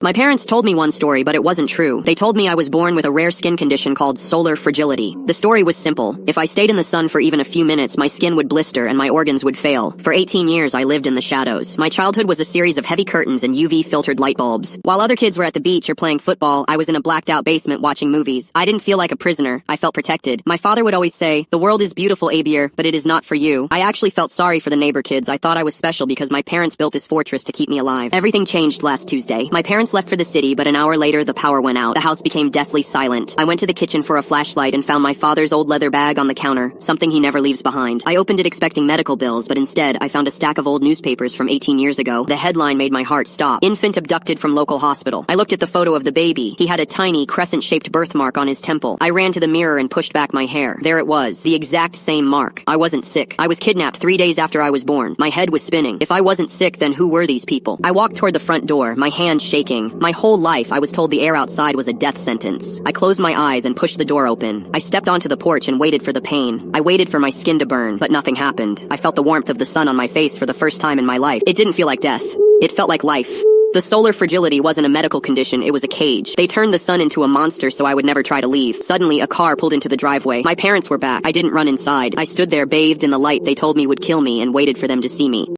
My parents told me one story, but it wasn't true. They told me I was born with a rare skin condition called solar fragility. The story was simple. If I stayed in the sun for even a few minutes, my skin would blister and my organs would fail. For 18 years, I lived in the shadows. My childhood was a series of heavy curtains and UV-filtered light bulbs. While other kids were at the beach or playing football, I was in a blacked-out basement watching movies. I didn't feel like a prisoner. I felt protected. My father would always say, "The world is beautiful, Abier, but it is not for you." I actually felt sorry for the neighbor kids. I thought I was special because my parents built this fortress to keep me alive. Everything changed last Tuesday. My parents left for the city, but an hour later, the power went out. The house became deathly silent. I went to the kitchen for a flashlight and found my father's old leather bag on the counter, something he never leaves behind. I opened it expecting medical bills, but instead, I found a stack of old newspapers from 18 years ago. The headline made my heart stop. Infant abducted from local hospital. I looked at the photo of the baby. He had a tiny, crescent-shaped birthmark on his temple. I ran to the mirror and pushed back my hair. There it was, the exact same mark. I wasn't sick. I was kidnapped 3 days after I was born. My head was spinning. If I wasn't sick, then who were these people? I walked toward the front door, my hands shaking. My whole life, I was told the air outside was a death sentence. I closed my eyes and pushed the door open. I stepped onto the porch and waited for the pain. I waited for my skin to burn, but nothing happened. I felt the warmth of the sun on my face for the first time in my life. It didn't feel like death. It felt like life. The solar fragility wasn't a medical condition, it was a cage. They turned the sun into a monster so I would never try to leave. Suddenly, a car pulled into the driveway. My parents were back. I didn't run inside. I stood there bathed in the light they told me would kill me and waited for them to see me.